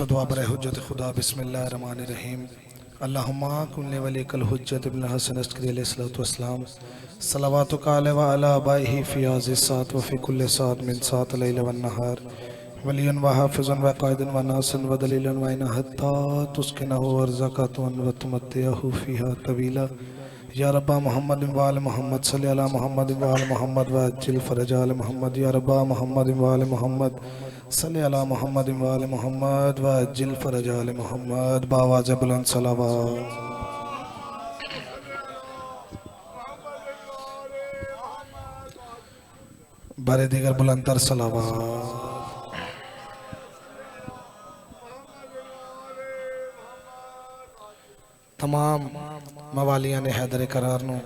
सो दुआ बर हुज्जत खुदा बिस्मिल्लाहिर्रहमानिर्रहीम अल्लाहुम्मा कुल्ले वलिकल हुज्जत इब्न हसन अस्करी अलैहिस्सलातु वस्सलाम सलावातुका अलैहि व अला आबाइही फी हाज़िहि सात व फी कुल्ली सात मिन सात लैल व नहार वलियन व हाफिज़न व क़ाइदन व नासिरन व दलीलन व इना हत्ता तुस्किनहु व रज़क़तन व तुमत्तिअहु फ़ीहा तवीला या रब्बा मोहम्मद व आल मोहम्मद सल्लि अला मोहम्मद व आल मोहम्मद व अज्जिल फ़रज आल मोहम्मद या रब्बा मोहम्मद व आल मोहम्मद सल्लि अला मोहम्मद व आल मोहम्मद व अज्जिल फ़रज आल मोहम्मद बावाज़ बुलंद सलावत। बारे दीगर बुलंदतर सलावत। तमाम मवालियां ने हैदर करार नूं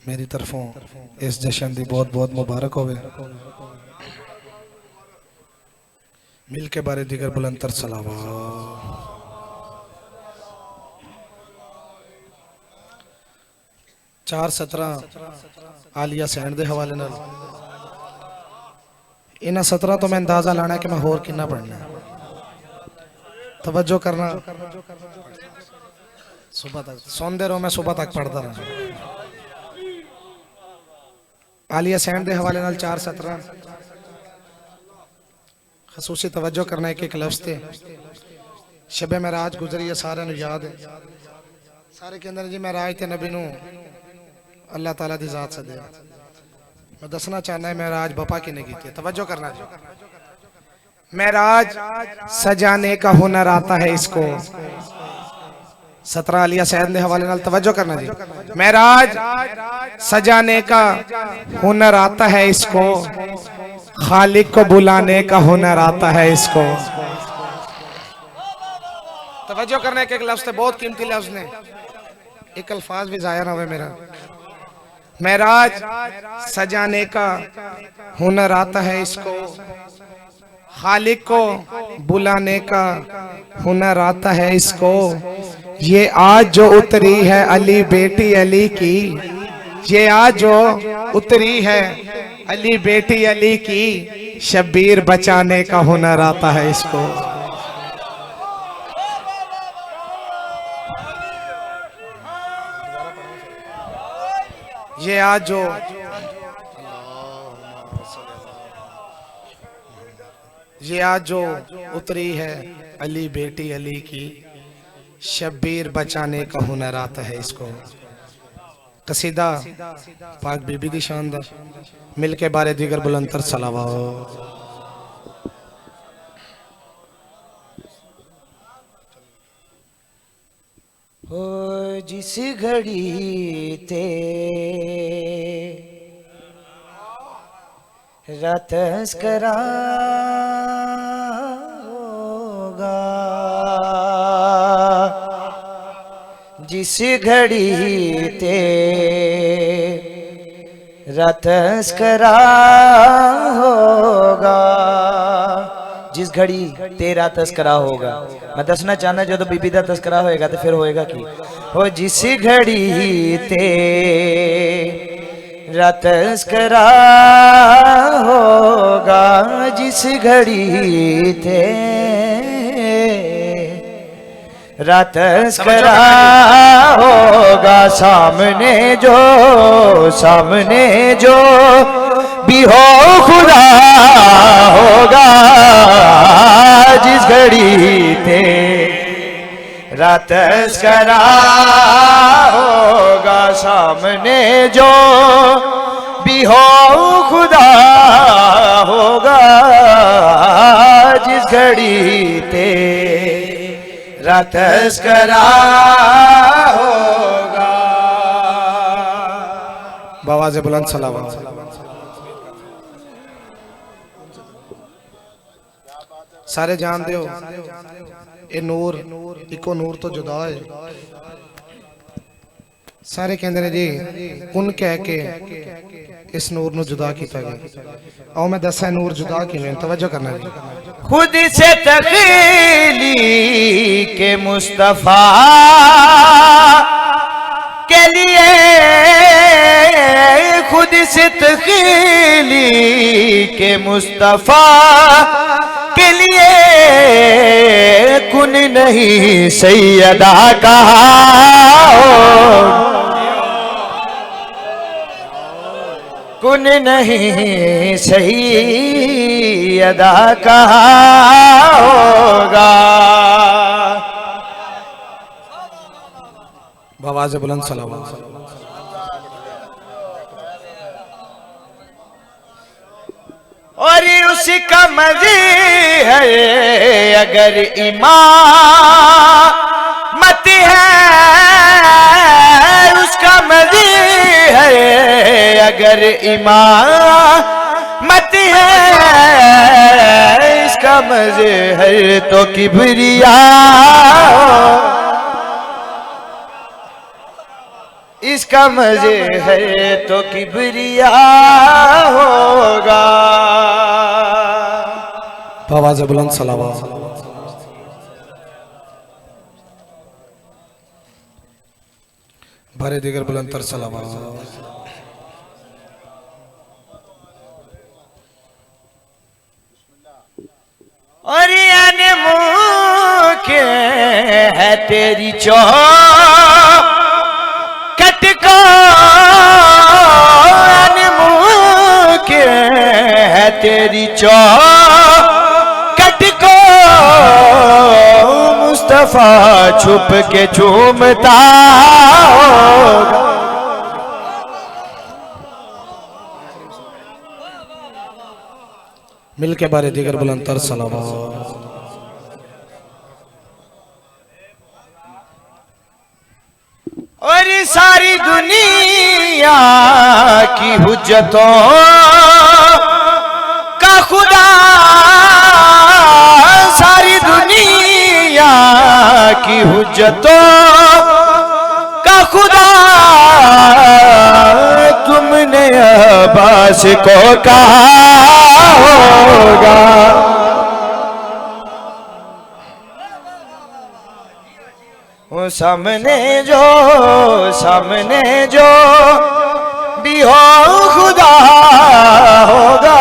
मेरी तरफों इस जश्न की बहुत बहुत मुबारक होवे। मिल के बारे दीगर बुलंदतर सलावत। 4:17 आलिया सैन के हवाले नाल इन्हां 17 तो मैं अंदाजा लाना कि मैं होर कितना पढ़ना। तवज्जो करना, सुबह तक सौंदे रहो, मैं सुबह तक पढ़ता रहा। आलिया सैन के हवाले नाल 4:17 खसूसी तवज्जो करना। एक लफ्ज़ थे शबे महराज गुजरी है, सारे याद है। सारे कहते हैं जी महराज ते नबी नूं अल्लाह ताला दी ज़ात से दिया। मैं दसना चाहना है महराज बपा किने की थी। तवज्जो करना जी, महराज सजाने का हुनर आता है इसको। 17 आलिया सैन के हवाले नाल तवज्जो करना जी। महराज सजाने का हुनर आता है इसको, खालिक को बुलाने का हुनर आता है इसको। तवज्जो करने के एक लफ्ज़ थे, बहुत कीमती लफ्ज़ ने, एक अल्फाज भी जाया ना हुए मेरा। महराज सजाने का हुनर आता है इसको, खालिक को बुलाने का हुनर आता है इसको। ये आज जो उतरी है अली बेटी अली की, ये आज जो उतरी है अली बेटी अली की, शब्बीर बचाने का हुनर आता है इसको। ये आज जो उतरी है अली बेटी अली की, शब्बीर बचाने का हुनर आता है इसको। कसीदा पाक बीबी दी शानदार। मिल के बारे दीगर बुलंदतर सलावत। हो जिस घड़ी ते रतस्करा होगा, जिस घड़ी ते रतस्करा होगा, जिस घड़ी तेरा तस्करा होगा। मैं दसना चाहना जो तो बीबी का तस्करा होएगा तो फिर होएगा की हो जिस घड़ी तेरा तस्करा होगा, जिस घड़ी तेरा तस्करा होगा। सामने जो भी हो खुदा होगा, जिस घड़ी तेरा तस्करा होगा। सामने जो भी हो खुदा होगा, जिस घड़ी तेरा तस्करा होगा। बावाज़ बुलंद सलावत। सारे जानते हो ये नूर इको नूर तो जुदा है। सारे कहते हैं जी उन कह के इस नूर नू जुदा किया गया। आओ मैं दसा नूर जुदा किवें। तवज्जो करना जी। खुद से तखीली के मुस्तफा के लिए, खुद से तखीली के मुस्तफा के लिए नहीं सैयदा कहा कुन नहीं सैयदा कहा होगा। आवाज़ बुलंद सलावत। और उसका मज़े है अगर इमामत है, उसका मज़े है अगर इमामत है, इसका मज़े है तो किबरिया, इसका मज़े है तो किबरिया होगा। आवाज़ बुलंद सलावत। बारे दिगर बुलंद तर सलावत। और अनमुके है तेरी चौखट को, अनमुके है तेरी चौखट को, मुस्तफा छुप के चूमता होगा। मिल के बारे दिगर बुलंद तर सलावत। और सारी दुनिया की हुज्जतों का खुदा, सारी दुनिया की हुज्जतों का खुदा, तुमने अब्बास को कहा होगा। वो सामने जो भी हो खुदा होगा,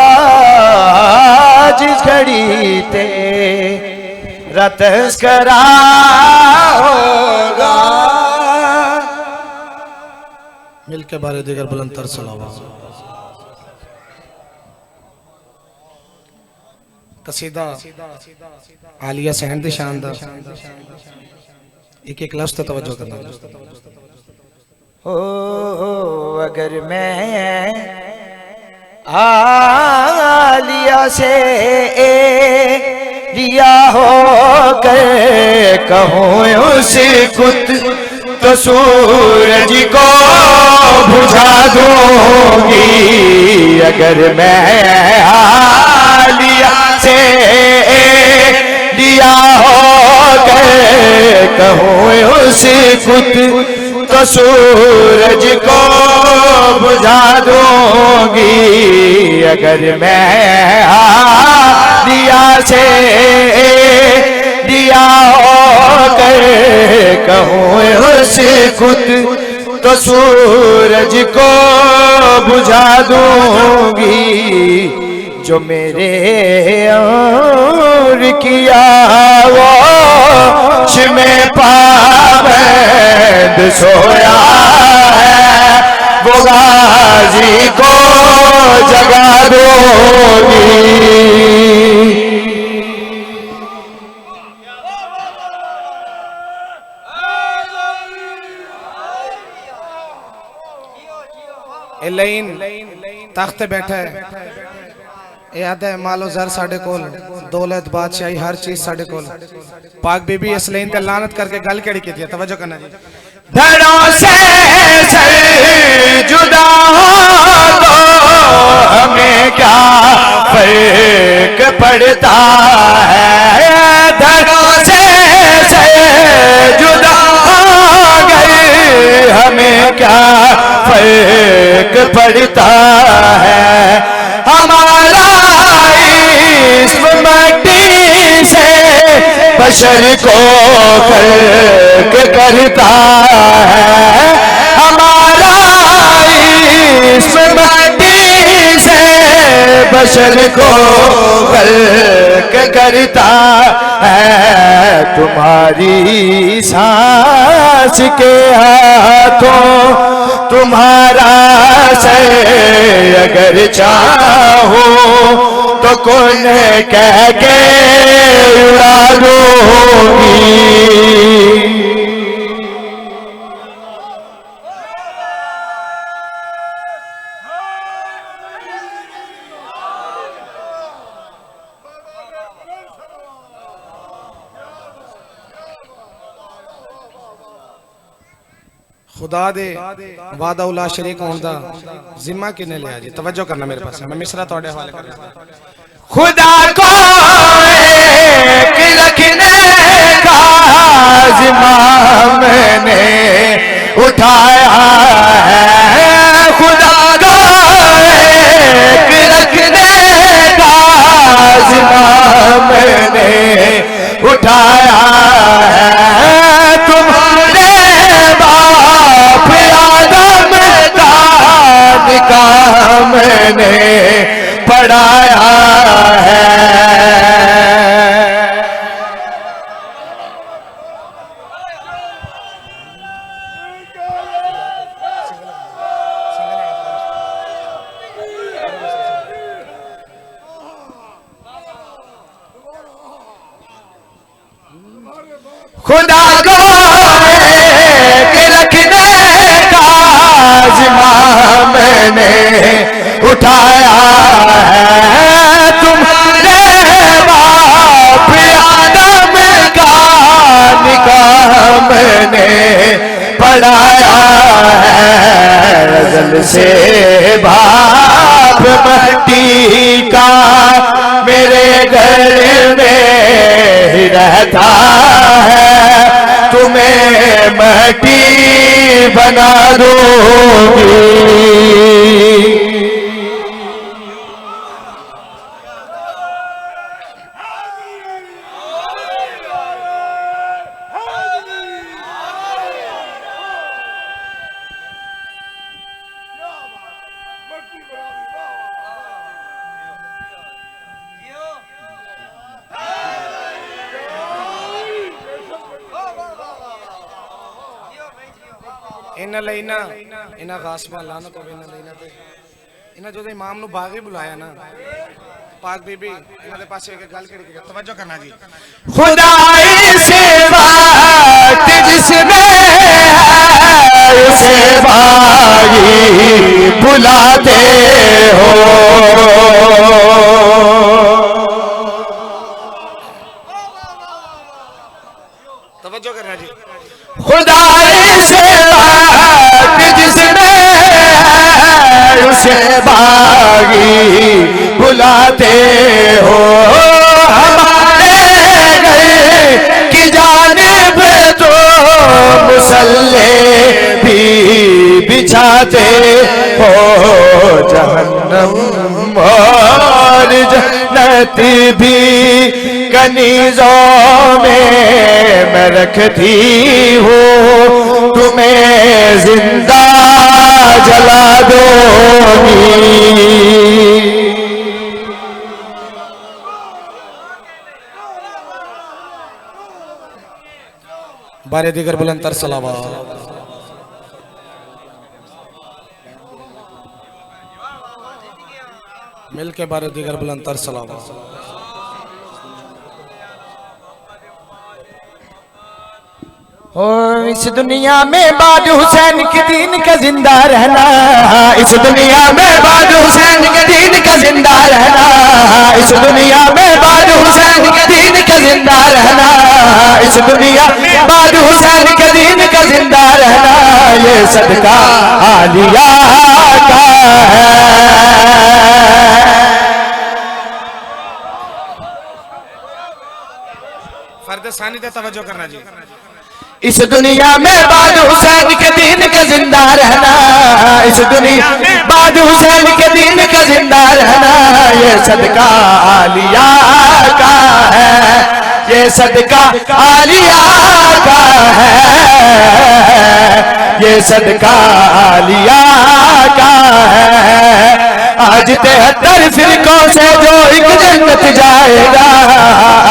जिस घड़ी तेरा तज़किरा होगा। मिल के बारे दिगर बुलंद तर सलावत। कसीदा आलिया सहन शानदार, एक एक लफ्ज़ तो तवज्जो करना। हो अगर मैं आलिया से लिया हो कर कहूँ उसे कुत तो सूरज को बुझा दूंगी। अगर मैं आलिया से लिया हो कर कहूँ उसे कुत तो सूरज को बुझा दूंगी। अगर मैं दिया से दिया होकर कहूँ उसे कुत तो सूरज को बुझा दूंगी। जो मेरे और किया वो में पाबंद सोया है, वो गाजी को जगा दोगी। एलाइन तख्त बैठा है, याद है मालो जर साढ़े कोल, दौलत बादशाही हर चीज साढ़े कोल। पाक बीबी असलैन ते लानत करके गल केड़ी की थी, तवज्जो करना जी। धड़ों से सर जुदा हो तो हमें क्या फर्क पड़ता है। धड़ों से सर जुदा हो गए हमें क्या फर्क पड़ता है। हमारा इस्म मट्टी से बशर को खल्क करता है। हमारा इस्म मट्टी से बशर को खल्क करता है तुम्हारी सांस के हाथों। तुम्हारा सर अगर चाहो तो कौन कह के उड़ा दोगी। खुदा दे वादा उला शरीक होने दा जिम्मा किने लिया जी। तवज्जो करना मेरे पास, मैं मिसरा तोड़े हवाले कर रहा हूं। खुदा को एक रखने का जिम्मा मैंने उठाया है। खुदा को एक रखने का जिम्मा मैंने उठाया है। तुम्हारे बाप आदम का निकाह मैंने पढ़ाया है। खुदा को एक रखने का जिम्मा मैंने उठाया है। तुम्हारे बाप आदम का निकाह मैंने पढ़ाया है। अज़ल से बाप मट्टी का मेरे घर में ही रहता है। तुम्हें मट्टी बना दूंगी। इन्ना लेना इन्ना गासबा लानत होवे इन्ना लेना ते इन्ना जो इमाम नु बागे बुलाया ना पाक बीबी इन्ना दे पासे एक गल करी तवज्जो करना जी। खुदाई से बात जिसमें है उसे बागी बुलाते हो। तवज्जो करना जी। खुदाई से बात जिसमें है उसे बागी बुलाते हो। हमारे घर की जानिब तो मुसल्ले भी बिछाते हो। जहन्नम और जन्नत भी कनीज़ों में मैं रखती हूँ। तुम्हें जिंदा जला दूंगी। बारे दिगर बुलंदतर सलावत। मिल के बारे दिगर बुलंदतर सलावत। इस दुनिया में बाद हुसैन के दीन का जिंदा रहना। इस दुनिया में बाद हुसैन के दीन का जिंदा रहना। इस दुनिया में बाद हुसैन के दीन का जिंदा रहना। इस दुनिया में बाद हुसैन के दीन का जिंदा रहना। ये सदका आलिया का है। फर्द सानी पे तवज्जो करना जी। इस दुनिया में बाद हुसैन के दीन का जिंदा रहना। इस दुनिया में बाद हुसैन के दीन का जिंदा रहना। ये सदका आलिया का है। ये सदका आलिया का है। ये सदका आलिया का है। आज 73 फिरकों से जो एक जन्नत जाएगा,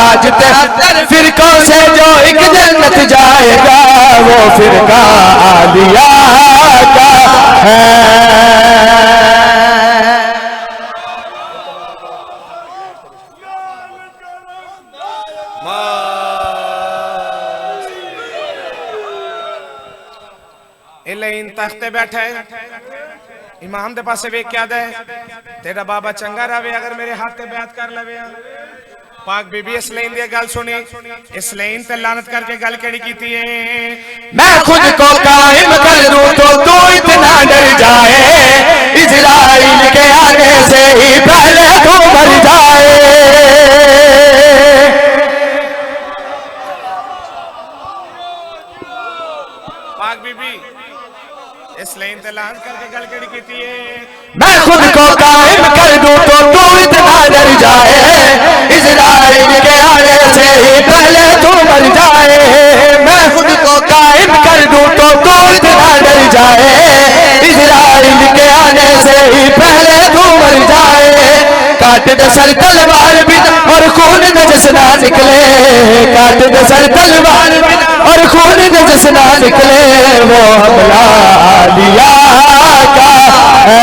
आज 73 फिरकों से जो एक जन्नत जाएगा, वो फिरका आलिया का है। इन तख्ते बैठे इमाम दे पासे वेख क्या दे तेरा बाबा चंगा रवे अगर मेरे हाथ ते बैत कर लवे। पाक बीबी इसलैन दी गल सुनी, इसलैन ते लानत करके गल केड़ी कीती है, मैं खुद को कायम कर दूं तो तू इतना डर जाए, इजराइल के आने से ही पहले तू मर जाए। पाक बीबी इसलैन ते लानत करके गल केड़ी कीती है, मैं खुद को कायम कर दूं तो तू इतना डर जाए, इजराइल के आने से ही पहले तू मर जाए। मैं खुद को कायम कर दूं तो तू इतना डर जाए, इजराइल के आने से ही पहले तू मर जाए। काट दे सर तलवार भी और खून नजस ना निकले, काट दे सर तलवार भी और खून नजस ना निकले, वो हमला आलिया का है।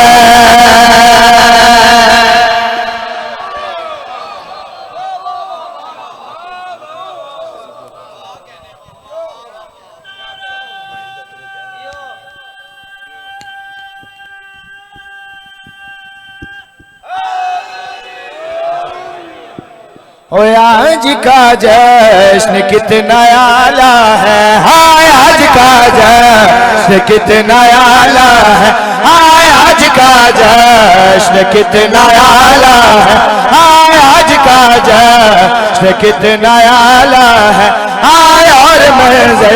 आज का जश्न कितना आला है, हाय आज का जश्न कितना आला है, हाय आज का जश्न कितना आला है, हाय आज का जश्न कितना आला है, हाय और मंज़र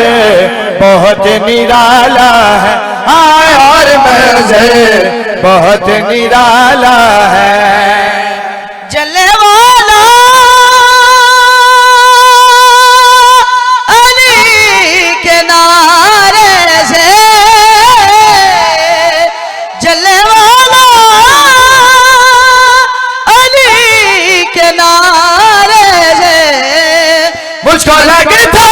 बहुत निराला है, हाय और मंज़र बहुत निराला है। जले वाला अली के नारे से, जले वाला अली के नारे से, मुझको लगता